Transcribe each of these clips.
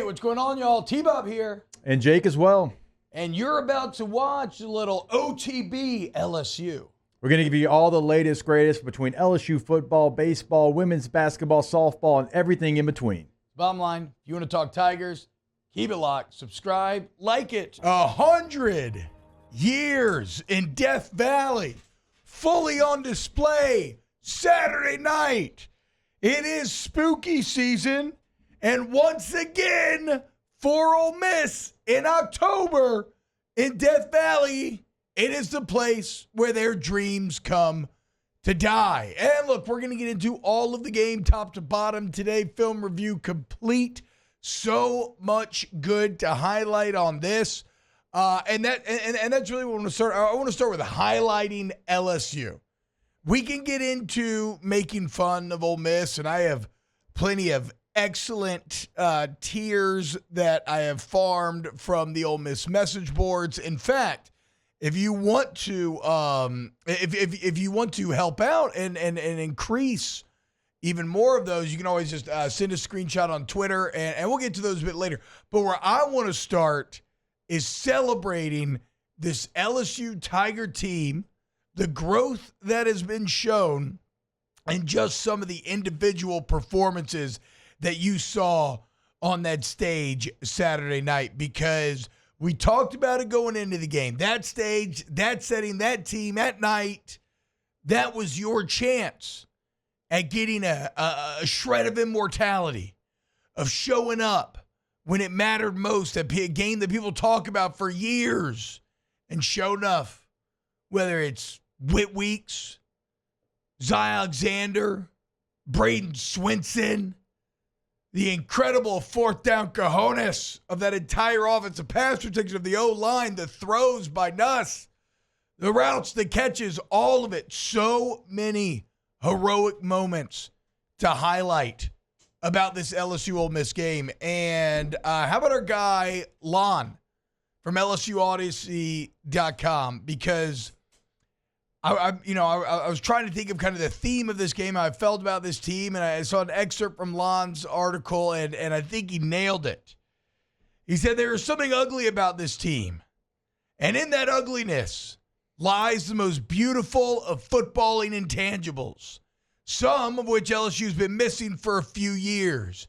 what's going on, y'all? T-Bob here. And Jake as well. And you're about to watch a little OTB LSU. We're going to give you all the latest, greatest between LSU football, baseball, women's basketball, softball, and everything in between. Bottom line, if you want to talk Tigers, keep it locked, subscribe, like it. 100 years in Death Valley, fully on display Saturday night. It is spooky season, and once again, for Ole Miss in October in Death Valley, it is the place where their dreams come to die. And look, we're going to get into all of the game top to bottom today. Film review complete. So much good to highlight on this. And that's really what I want to start. I want to start with highlighting LSU. We can get into making fun of Ole Miss, and I have plenty of excellent tiers that I have farmed from the Ole Miss message boards. In fact, if you want to, if you want to help out and increase even more of those, you can always just send a screenshot on Twitter, and we'll get to those a bit later. But where I want to start is celebrating this LSU Tiger team, the growth that has been shown, and just some of the individual performances that you saw on that stage Saturday night, because we talked about it going into the game. That stage, that setting, that team at night, that was your chance at getting a shred of immortality, of showing up when it mattered most, a game that people talk about for years. And sure enough, whether it's Whit Weeks, Zy Alexander, Braden Swinson, the incredible fourth down cojones of that entire offensive pass protection of the O-line, the throws by Nuss, the routes, the catches, all of it. So many heroic moments to highlight about this LSU Ole Miss game. And how about our guy, Lon, from LSUodyssey.com? Because I was trying to think of kind of the theme of this game, how I felt about this team, and I saw an excerpt from Lon's article, and I think he nailed it. He said there is something ugly about this team, and in that ugliness lies the most beautiful of footballing intangibles, some of which LSU's been missing for a few years: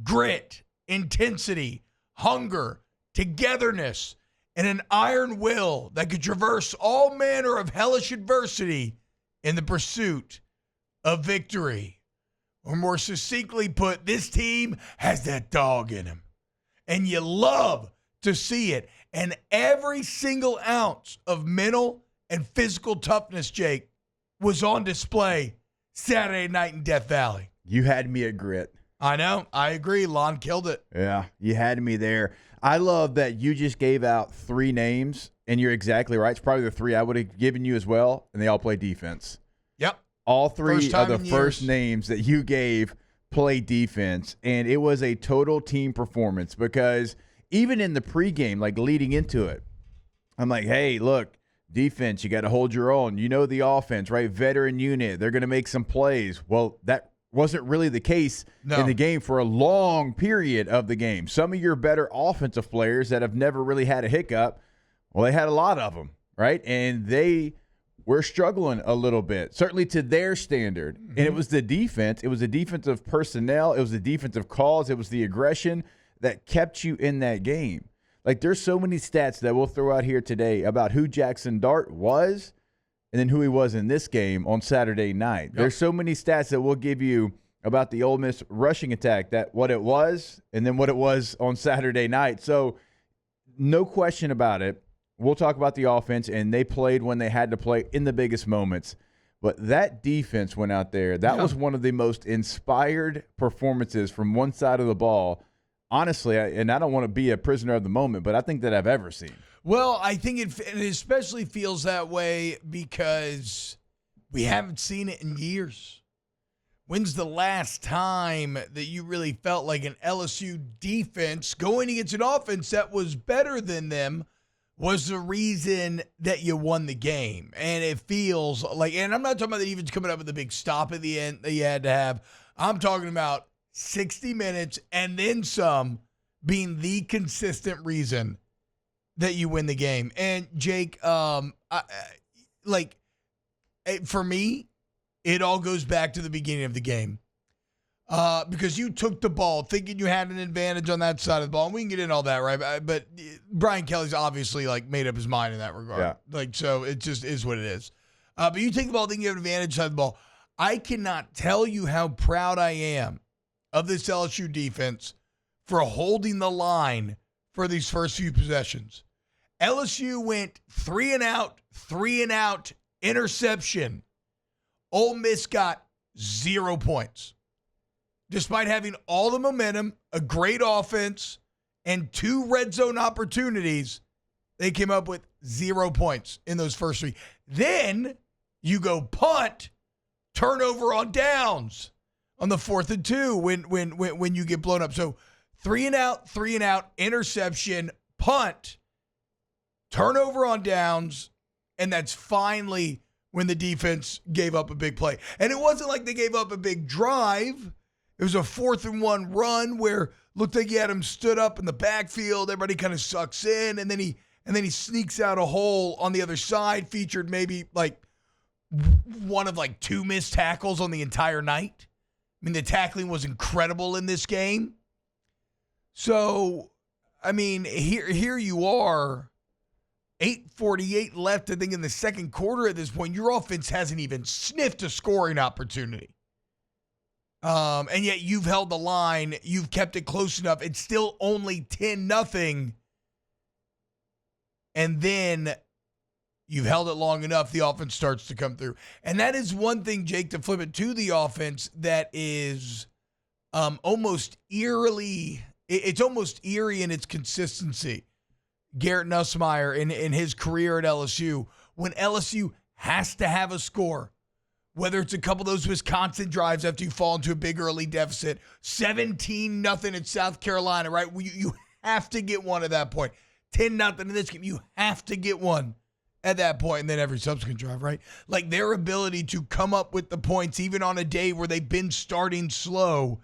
grit, intensity, hunger, togetherness, and an iron will that could traverse all manner of hellish adversity in the pursuit of victory. Or more succinctly put, this team has that dog in him. And you love to see it. And every single ounce of mental and physical toughness, Jake, was on display Saturday night in Death Valley. You had me at grit. I know. I agree. Lon killed it. Yeah, you had me there. I love that you just gave out three names, and you're exactly right. It's probably the three I would have given you as well, and they all play defense. Yep. All three of the first names that you gave play defense, and it was a total team performance, because even in the pregame, like leading into it, I'm like, hey, look, defense, you got to hold your own. You know the offense, right? Veteran unit. They're going to make some plays. Well, that wasn't really the case in the game for a long period of the game. Some of your better offensive players that have never really had a hiccup, well, they had a lot of them, right? And they were struggling a little bit, certainly to their standard. Mm-hmm. And it was the defense. It was the defensive personnel. It was the defensive calls. It was the aggression that kept you in that game. Like, there's so many stats that we'll throw out here today about who Jackson Dart was and then who he was in this game on Saturday night. Yep. There's so many stats that we'll give you about the Ole Miss rushing attack, that what it was and then what it was on Saturday night. So no question about it. We'll talk about the offense, and they played when they had to play in the biggest moments. But that defense went out there. That was one of the most inspired performances from one side of the ball, honestly, and I don't want to be a prisoner of the moment, but I think that I've ever seen. Well, I think it especially feels that way because we haven't seen it in years. When's the last time that you really felt like an LSU defense going against an offense that was better than them was the reason that you won the game? And it feels like, and I'm not talking about the defense coming up with a big stop at the end that you had to have. I'm talking about 60 minutes and then some being the consistent reason that you win the game. And Jake, for me, it all goes back to the beginning of the game. Because you took the ball thinking you had an advantage on that side of the ball. And we can get into all that, right? But Brian Kelly's obviously made up his mind in that regard. Yeah. So it just is what it is. But you take the ball thinking you have an advantage side of the ball. I cannot tell you how proud I am of this LSU defense for holding the line for these first few possessions. LSU went 3 and out, interception. Ole Miss got 0 points. Despite having all the momentum, a great offense, and 2 red zone opportunities, they came up with 0 points in those first 3. Then you go punt, turnover on downs on the 4th and 2 when you get blown up. So 3 and out, interception, punt, turnover on downs, and that's finally when the defense gave up a big play. And it wasn't like they gave up a big drive. It was a 4th and 1 run where looked like he had him stood up in the backfield. Everybody kind of sucks in, and then he sneaks out a hole on the other side. Featured maybe one of 2 missed tackles on the entire night. I mean, the tackling was incredible in this game. So, I mean, here you are, 8:48 left, I think, in the second quarter at this point. Your offense hasn't even sniffed a scoring opportunity. And yet you've held the line. You've kept it close enough. It's still only 10-0. And then you've held it long enough, the offense starts to come through. And that is one thing, Jake, to flip it to the offense that is almost eerily, it's almost eerie in its consistency. Garrett Nussmeier in his career at LSU, when LSU has to have a score, whether it's a couple of those Wisconsin drives after you fall into a big early deficit, 17-0 at South Carolina, right? You have to get one at that point. 10-0 in this game, you have to get one at that point, and then every subsequent drive, right? Their ability to come up with the points, even on a day where they've been starting slow,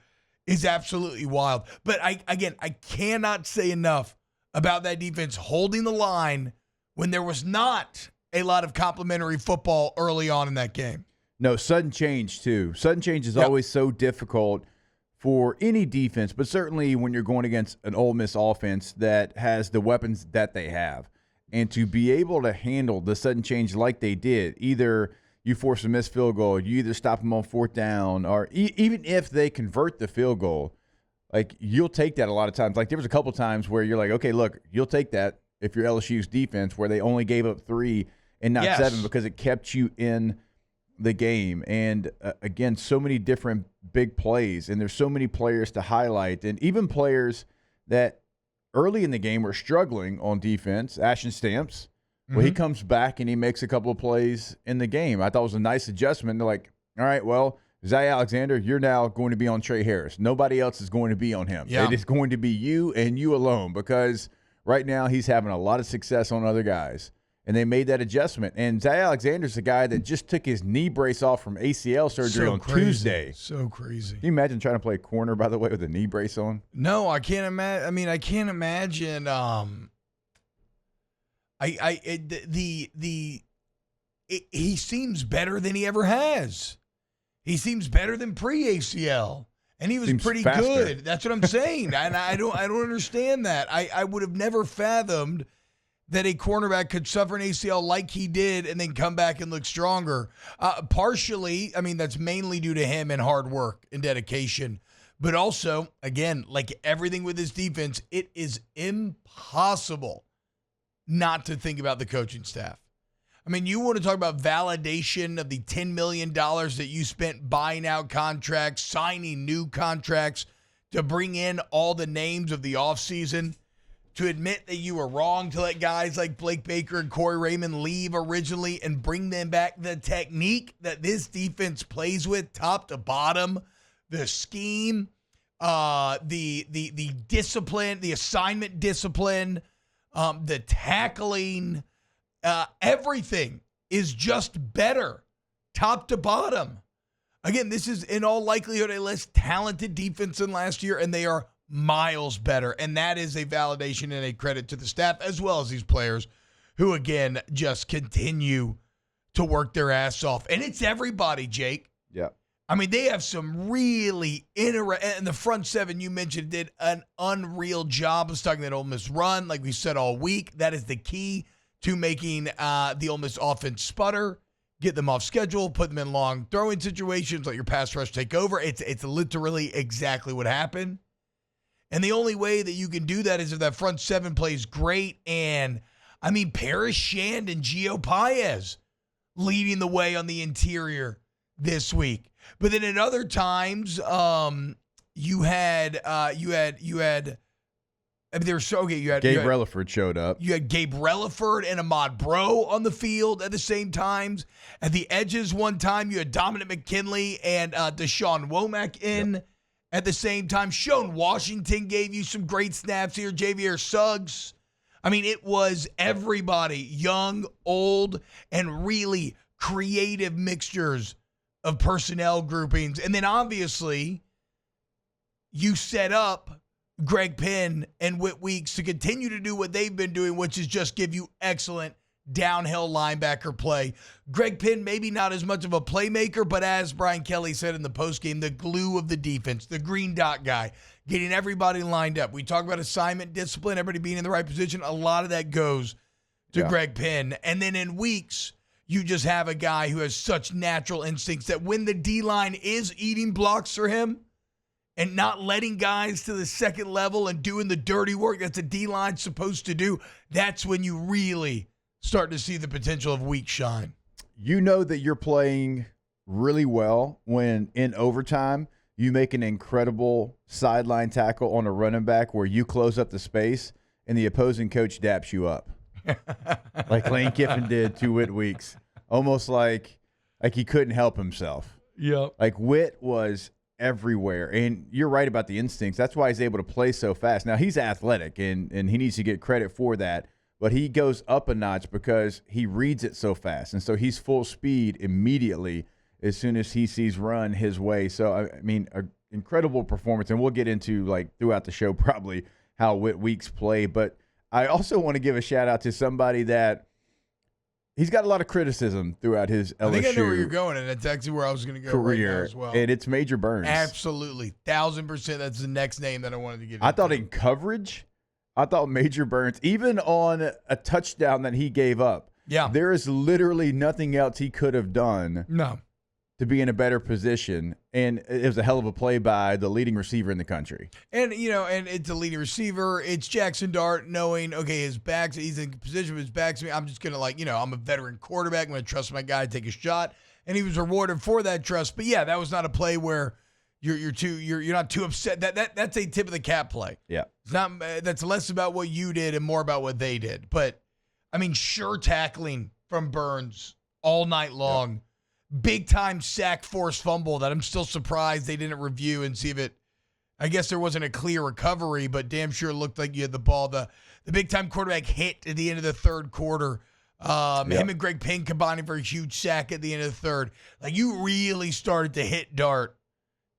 is absolutely wild. But I cannot say enough about that defense holding the line when there was not a lot of complimentary football early on in that game. No, sudden change, too. Sudden change is always so difficult for any defense, but certainly when you're going against an Ole Miss offense that has the weapons that they have. And to be able to handle the sudden change like they did, either you force a missed field goal, you either stop them on 4th down, or even if they convert the field goal, you'll take that a lot of times. There was a couple times where you're okay, look, you'll take that if you're LSU's defense, where they only gave up 3 and not 7 because it kept you in the game. And again, so many different big plays, and there's so many players to highlight, and even players that early in the game were struggling on defense. Ashton Stamps, well, he comes back and he makes a couple of plays in the game. I thought it was a nice adjustment. They're all right, well, Zay Alexander, you're now going to be on Trey Harris. Nobody else is going to be on him. Yeah. It is going to be you and you alone, because right now he's having a lot of success on other guys. And they made that adjustment. And Zay Alexander's the guy that just took his knee brace off from ACL surgery on Tuesday. So crazy. Can you imagine trying to play corner, by the way, with a knee brace on? No, I can't imagine. I mean, I can't imagine. He seems better than he ever has. He seems better than pre-ACL. And he was pretty good. That's what I'm saying. And I don't understand that. I would have never fathomed that a cornerback could suffer an ACL like he did and then come back and look stronger. Partially, I mean, that's mainly due to him and hard work and dedication. But also, again, like everything with this defense, it is impossible not to think about the coaching staff. I mean, you want to talk about validation of the $10 million that you spent buying out contracts, signing new contracts, to bring in all the names of the offseason, to admit that you were wrong to let guys like Blake Baker and Corey Raymond leave originally and bring them back. The technique that this defense plays with, top to bottom, the scheme, the discipline, the assignment discipline, the tackling, everything is just better, top to bottom. Again, this is in all likelihood a less talented defense than last year, and they are miles better. And that is a validation and a credit to the staff as well as these players who, again, just continue to work their ass off. And it's everybody, Jake. Yeah. I mean, they have some really and the front seven you mentioned did an unreal job of starting that Ole Miss run. Like we said all week, that is the key to making the Ole Miss offense sputter, get them off schedule, put them in long throwing situations, let your pass rush take over. It's literally exactly what happened. And the only way that you can do that is if that front seven plays great. And, I mean, Paris Shand and Gio Paez leading the way on the interior this week. But then at other times, you had Gabe Relaford showed up. You had Gabe Relaford and Ahmad Bro on the field at the same times. At the edges one time, you had Dominic McKinley and Deshaun Womack in at the same time. Shone Washington gave you some great snaps here. Javier Suggs. I mean, it was everybody, young, old, and really creative mixtures of personnel groupings. And then obviously, you set up Greg Penn and Whit Weeks to continue to do what they've been doing, which is just give you excellent downhill linebacker play. Greg Penn, maybe not as much of a playmaker, but as Brian Kelly said in the postgame, the glue of the defense, the green dot guy, getting everybody lined up. We talk about assignment discipline, everybody being in the right position. A lot of that goes to Greg Penn. And then in Weeks, you just have a guy who has such natural instincts that when the D-line is eating blocks for him, and not letting guys to the second level and doing the dirty work that the D-line's supposed to do, that's when you really start to see the potential of Weeks shine. You know that you're playing really well when in overtime you make an incredible sideline tackle on a running back where you close up the space and the opposing coach daps you up. Like Lane Kiffin did to Whit Weeks. Almost like he couldn't help himself. Yep. Like Whit was everywhere. And you're right about the instincts. That's why he's able to play so fast. Now, he's athletic, and he needs to get credit for that. But he goes up a notch because he reads it so fast. And so he's full speed immediately as soon as he sees run his way. So, I mean, an incredible performance. And we'll get into, like, throughout the show probably how Whit Weeks play. But I also want to give a shout-out to somebody that he's got a lot of criticism throughout his LSU I think I know where you're going, and that's actually where I was going to go career right now as well. And it's Major Burns. Absolutely. 1,000%. That's the next name that I wanted to get into. I thought in coverage, I thought Major Burns, even on a touchdown that he gave up, there is literally nothing else he could have done to be in a better position. And it was a hell of a play by the leading receiver in the country. And, and it's a leading receiver. It's Jackson Dart knowing, okay, he's in position with his back's me. I'm just going to, I'm a veteran quarterback. I'm going to trust my guy to take a shot. And he was rewarded for that trust. But, yeah, that was not a play where you're not too upset. That's a tip of the cap play. Yeah. It's not. That's less about what you did and more about what they did. But, I mean, sure tackling from Burns all night long. Yep. Big-time sack force fumble that I'm still surprised they didn't review and see if it – I guess there wasn't a clear recovery, but damn sure looked like you had the ball. The big-time quarterback hit at the end of the third quarter. Him and Greg Penn combining for a huge sack at the end of the third. Like, you really started to hit Dart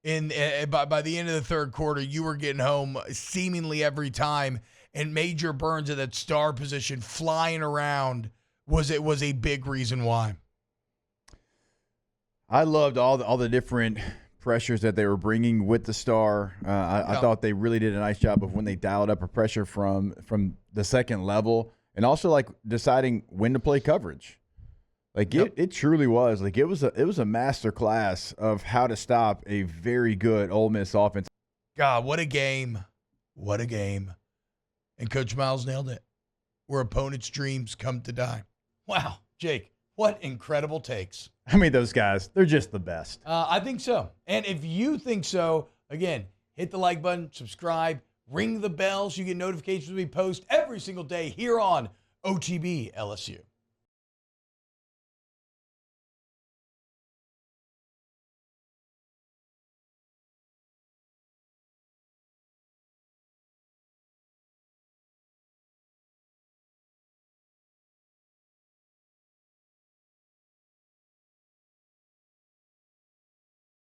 by the end of the third quarter. You were getting home seemingly every time, and Major Burns at that star position flying around was a big reason why. I loved all the different pressures that they were bringing with the star. I thought they really did a nice job of when they dialed up a pressure from the second level, and also like deciding when to play coverage. Like it truly was like it was a master class of how to stop a very good Ole Miss offense. God, what a game! What a game! And Coach Miles nailed it. Where opponents' dreams come to die. Wow, Jake. What incredible takes. I mean, those guys, they're just the best. I think so. And if you think so, again, hit the like button, subscribe, ring the bell so you get notifications when we post every single day here on OTB LSU.